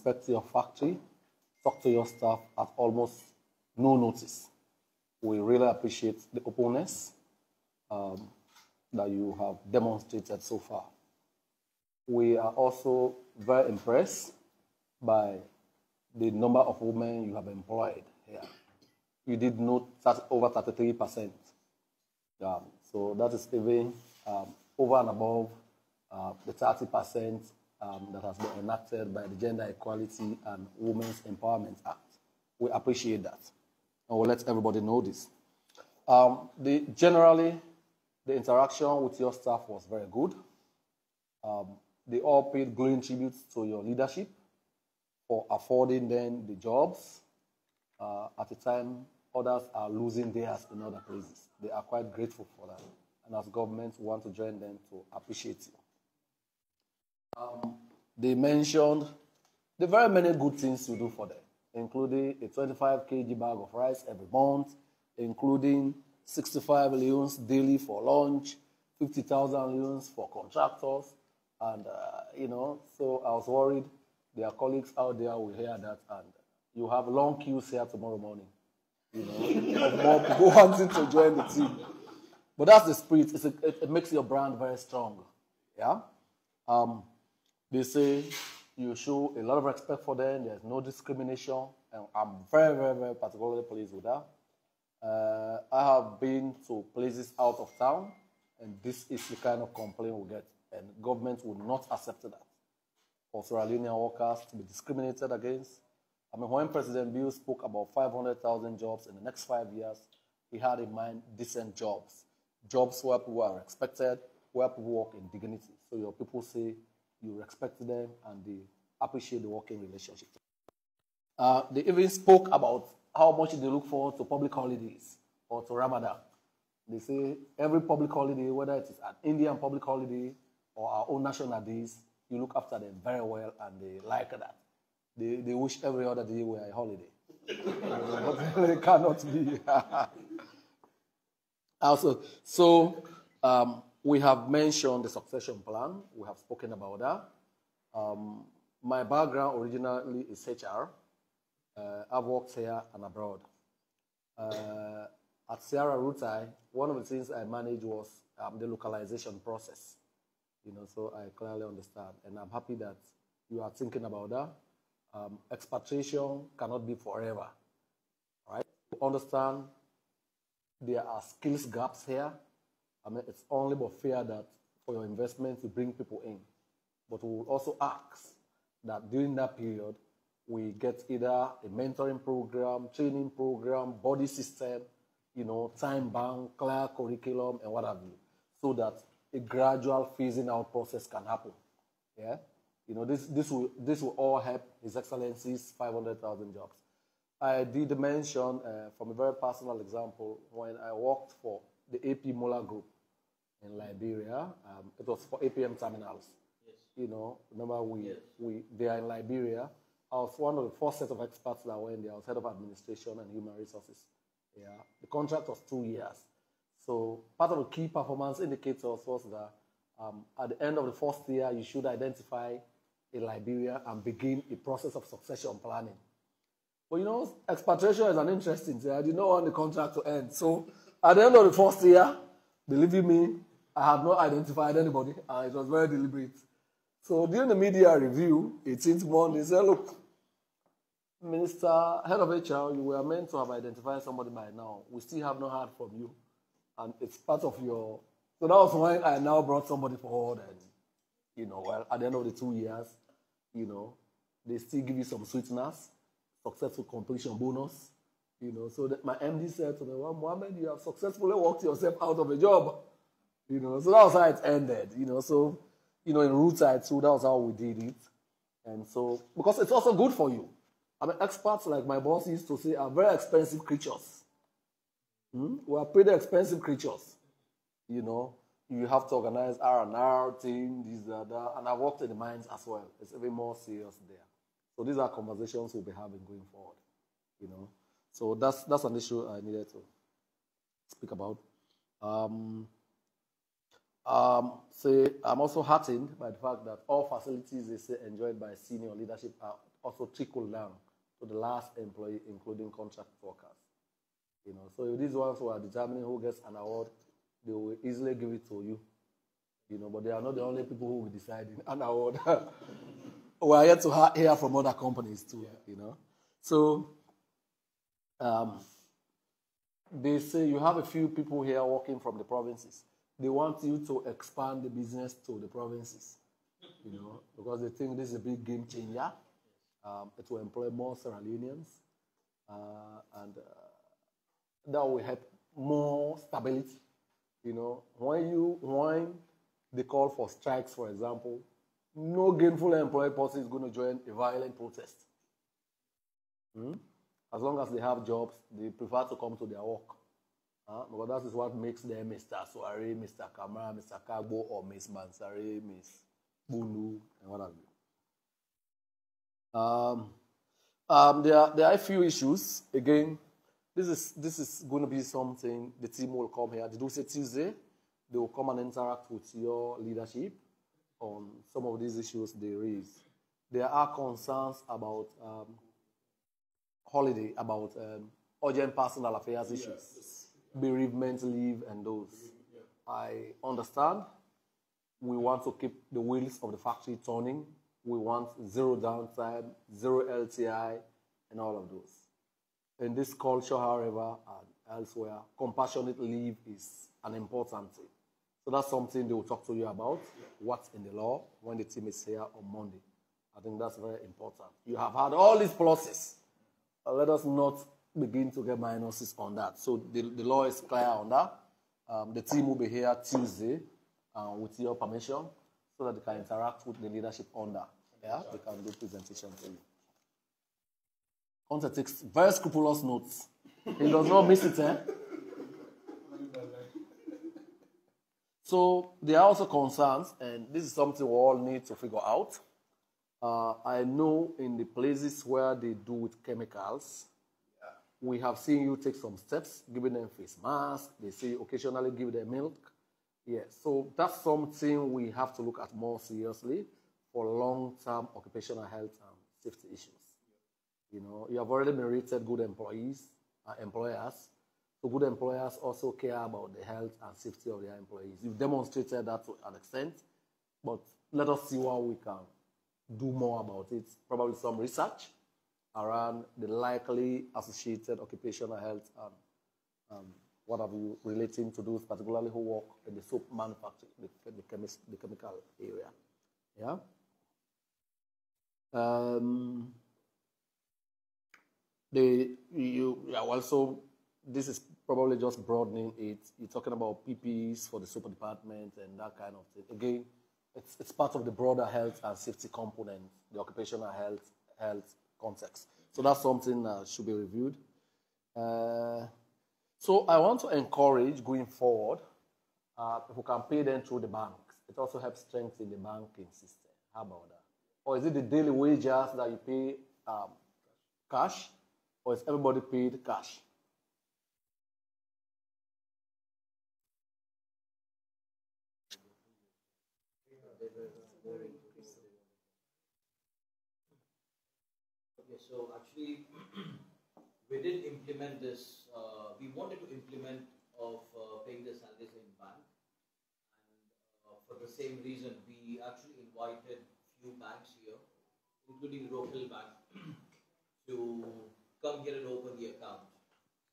inspect your factory, talk to your staff at almost no notice. We really appreciate the openness that you have demonstrated so far. We are also very impressed by the number of women you have employed here. You did note that over 33%. So that is even over and above the 30% that has been enacted by the Gender Equality and Women's Empowerment Act. We appreciate that. And we'll let everybody know this. Generally, the interaction with your staff was very good. They all paid glowing tributes to your leadership for affording them the jobs at a time others are losing theirs in other places. They are quite grateful for that. And as government, we want to join them to appreciate you. They mentioned the very many good things you do for them, including a 25 kg bag of rice every month, including 65 leons daily for lunch, 50,000 leons for contractors. And, so I was worried their colleagues out there will hear that, and you have long queues here tomorrow morning, of more people wanting to join the team. But that's the spirit. It makes your brand very strong, yeah? They say you show a lot of respect for them. There's no discrimination, and I'm very, very, very particularly pleased with that. I have been to places out of town, and this is the kind of complaint we get, and government will not accept that. For Sierra Leonean workers to be discriminated against. I mean, when President Bill spoke about 500,000 jobs in the next 5 years, he had in mind decent jobs. Jobs where people are respected, where people work in dignity. So your people say you respect them and they appreciate the working relationship. They even spoke about how much they look forward to public holidays or to Ramadan. They say every public holiday, whether it is an Indian public holiday or our own national days, you look after them very well and they like that. They wish every other day were a holiday. But it cannot be. Also, so we have mentioned the succession plan. We have spoken about that. My background originally is HR. I've worked here and abroad. At Sierra Rutai, one of the things I managed was the localization process. So I clearly understand. And I'm happy that you are thinking about that. Expatriation cannot be forever, right? To understand there are skills gaps here. I mean, it's only but fair that for your investment to bring people in. But we will also ask that during that period, we get either a mentoring program, training program, body system, time bank, clear curriculum, and what have you, so that a gradual phasing out process can happen. Yeah, this will all help His Excellency's 500,000 jobs. I did mention from a very personal example when I worked for the AP Mola Group in Liberia. It was for APM terminals. Yes. Remember they are in Liberia. I was one of the first set of experts that went there. I was head of administration and human resources. Yeah, the contract was 2 years. So part of the key performance indicators was that at the end of the first year, you should identify a Liberia and begin a process of succession planning. But expatriation is an interesting thing. I did not want the contract to end. So at the end of the first year, believe me, I had not identified anybody, and it was very deliberate. So during the media review, 18th month, they said, look, Minister, head of HR, you were meant to have identified somebody by now. We still have not heard from you. And it's part of your... So that was when I now brought somebody forward. And, at the end of the 2 years, they still give you some sweeteners, successful completion bonus. So that my MD said to me, well, Mohamed, you have successfully worked yourself out of a job. So that was how it ended. So, in Root Side too, that was how we did it. And so, because it's also good for you. I mean, experts like my boss used to say are very expensive creatures. We are pretty expensive creatures. You have to organize R&R team, this, that, and I've worked in the mines as well. It's even more serious there. So these are conversations we'll be having going forward. So that's an issue I needed to speak about. Say, I'm also heartened by the fact that all facilities they say enjoyed by senior leadership are also trickled down to the last employee, including contract workers. You know, so these ones who are determining who gets an award, they will easily give it to you. You know, but they are not the only people who will decide an award. We are yet to hear from other companies too. Yeah. You know, so they say you have a few people here working from the provinces. They want you to expand the business to the provinces, you know, because they think this is a big game changer. It will employ more Sierra Leoneans, and that will help more stability. You know, when they call for strikes, for example, no gainfully employed person is going to join a violent protest. As long as they have jobs, they prefer to come to their work. Because that is what makes them Mr. Swaray, Mr. Kamara, Mr. Kagbo, or Miss Mansare, Miss Bulu, and what have you. There are a few issues. Again, this is going to be something the team will come here. Did we say Tuesday? They will come and interact with your leadership on some of these issues they raise. There are concerns about holiday, about urgent personal affairs issues, bereavement leave, and those. I understand. We want to keep the wheels of the factory turning. We want zero downtime, zero LTI, and all of those. In this culture, however, and elsewhere, compassionate leave is an important thing. So that's something they will talk to you about, what's in the law, when the team is here on Monday. I think that's very important. You have had all these pluses. Let us not begin to get minuses on that. So the law is clear on that. The team will be here Tuesday with your permission so that they can interact with the leadership on that. Yeah, they can do presentation for you. Hunter takes very scrupulous notes. He does not miss it, eh? So there are also concerns, and this is something we all need to figure out. I know in the places where they do with chemicals, we have seen you take some steps, giving them face masks. They say occasionally give them milk. Yeah, so that's something we have to look at more seriously for long-term occupational health and safety issues. You know, you have already been rated good employers. So good employers also care about the health and safety of their employees. You've demonstrated that to an extent, but let us see what we can do more about it. Probably some research around the likely associated occupational health and what have you relating to those particularly who work in the soap manufacturing, the chemical area. Yeah. Also, this is probably just broadening it. You're talking about PPEs for the soap department and that kind of thing. Again, it's part of the broader health and safety component, the occupational health context. So that's something that should be reviewed. So I want to encourage going forward, if we can pay them through the banks. It also helps strengthen the banking system. How about that? Or is it the daily wages that you pay cash, or is everybody paid cash? Okay, so actually, we did implement this. We wanted to implement of paying the salaries in bank, and for the same reason, we actually invited few banks here, including local banks, to come here and open the account.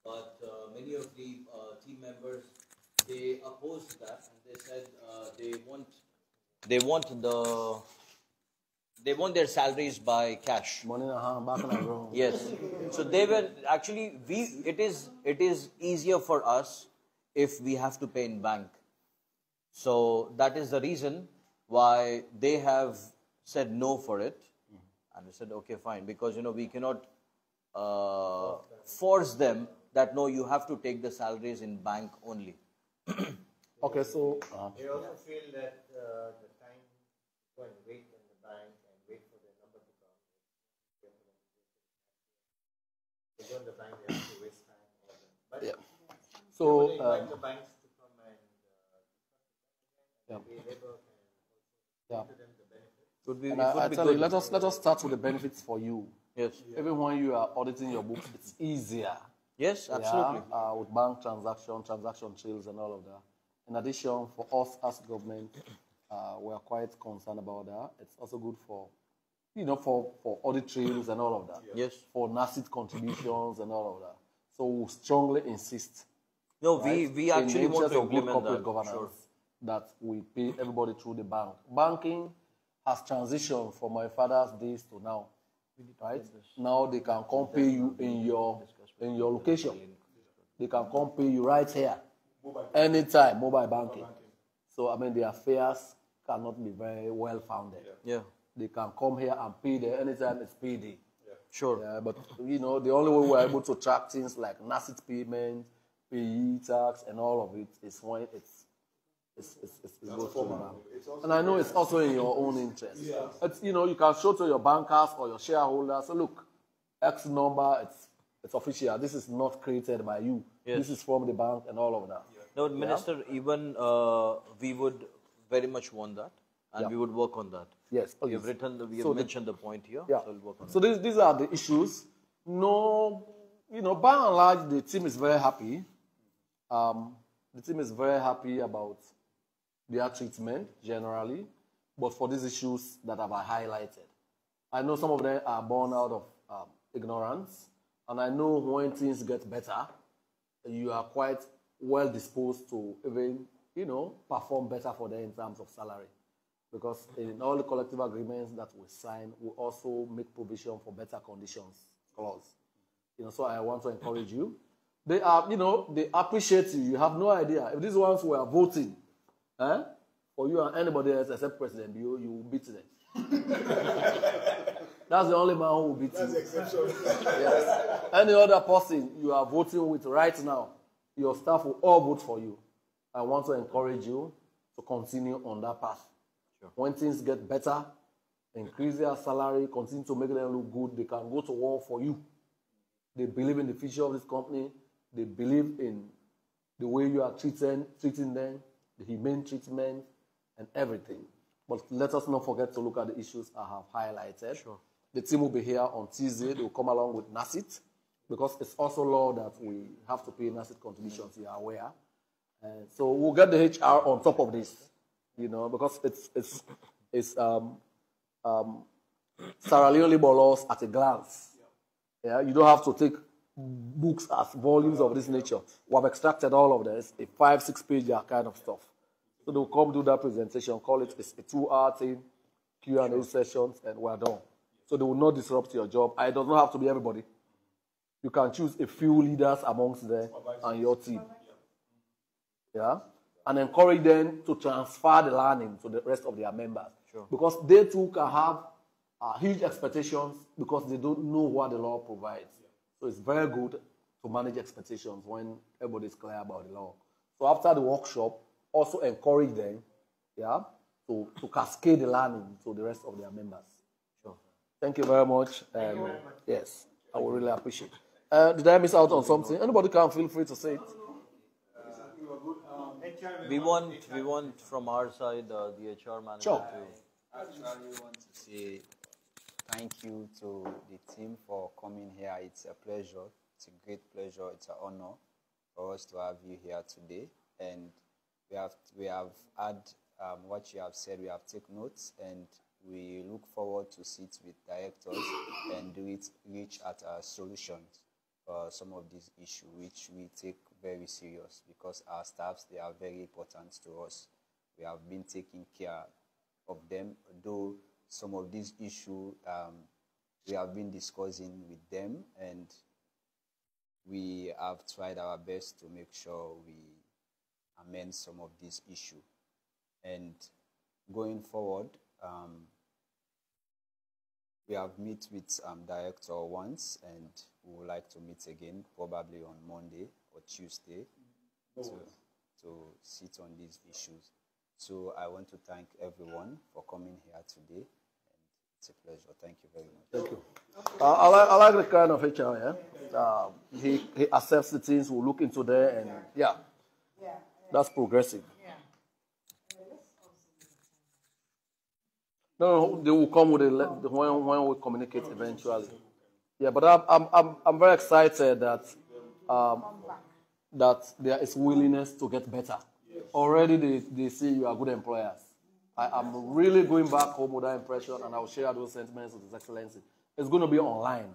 But many of the team members, they opposed that, and they said they want their salaries by cash. Money in hand, back in the Yes. So they were actually it is easier for us if we have to pay in bank. So that is the reason why they have said no for it, and we said okay, fine, because we cannot force them that no, you have to take the salaries in bank only. Okay, so they also feel that the time to go and wait in the bank and wait for the number to come. They go in the bank, they have to waste time. But yeah. So invite the banks to come and Yeah. Would be, And it would I be tell good. you, let us start with the benefits for you. Yes. Even when you are auditing your books, it's easier. Yes, absolutely. Yeah, with bank transaction trails and all of that. In addition, for us as government, we are quite concerned about that. It's also good for, for audit trails and all of that. Yes. For NACIT contributions and all of that. So we strongly insist. No, right, we actually in the want to interest of good implement corporate that. governance, Sure. that we pay everybody through the bank. Banking has transitioned from my father's days to now. Right? Now they can come pay you in your location. They can come pay you right here. Anytime, mobile banking. So, I mean, the affairs cannot be very well founded. Yeah. They can come here and pay there anytime it's payday. Yeah. Sure. Yeah, but, the only way we're able to track things like NACIT payment, PE tax, and all of it is when it's goes to the bank. And I know it's also in your own interest. Yeah. It's, you can show to your bankers or your shareholders, so look, X number, it's official. This is not created by you. Yes. This is from the bank and all of that. Yeah. No, Minister, even we would very much want that, and we would work on that. Yes, please. We have mentioned the point here, yeah. so we'll work on so these are the issues. No, by and large, the team is very happy. The team is very happy about their treatment generally, but for these issues that I've highlighted. I know some of them are born out of ignorance, and I know when things get better, you are quite well disposed to even, perform better for them in terms of salary. Because in all the collective agreements that we sign, we also make provision for better conditions clause. So I want to encourage you. They are, they appreciate you. You have no idea. If these ones were voting, for you and anybody else except President Bio, you will beat them. That's the only man who will beat you. That's the exception. Yes. Any other person you are voting with right now, your staff will all vote for you. I want to encourage you to continue on that path. Sure. When things get better, increase their salary, continue to make them look good, they can go to war for you. They believe in the future of this company. They believe in the way you are treating them, the humane treatment, and everything. But let us not forget to look at the issues I have highlighted. Sure. The team will be here on Tuesday. They will come along with NACIT, because it's also law that we have to pay NACIT contributions, you are aware. And so we'll get the HR on top of this, because it's Sierra Leone labor laws at a glance. Yeah, you don't have to take books as volumes of this nature. We have extracted all of this, a 5-6 page kind of stuff. So they'll come do that presentation, call it a 2-hour thing, Q&A sessions, and we're done. So they will not disrupt your job. It does not have to be everybody. You can choose a few leaders amongst them and your team. Yeah? And encourage them to transfer the learning to the rest of their members. Sure. Because they too can have huge expectations because they don't know what the law provides. So it's very good to manage expectations when everybody is clear about the law. So after the workshop, also encourage them, to cascade the learning to the rest of their members. Sure. Thank you very much. Thank you very much. Yes, I would really appreciate it. Did I miss out on something? Anybody can feel free to say it. We want from our side the HR manager sure. to. Actually, want to say thank you to the team for coming here. It's a pleasure. It's a great pleasure. It's an honor for us to have you here today. And we have had what you have said. We have taken notes, and we look forward to sit with directors and reach at solutions for some of these issues, which we take very serious because our staffs, they are very important to us. We have been taking care of them, though some of these issues we have been discussing with them, and we have tried our best to make sure we amend some of these issues. And going forward, we have met with director once, and we would like to meet again, probably on Monday or Tuesday, to sit on these issues. So I want to thank everyone for coming here today, and it's a pleasure. Thank you very much. Thank you. I like the kind of HR, yeah? He accepts the things, we'll look into there, and that's progressive. No, they will come with when we communicate eventually. Yeah, but I'm very excited that that there is willingness to get better. Already they see you are good employers. I'm really going back home with that impression, and I'll share those sentiments with His Excellency. It's going to be online.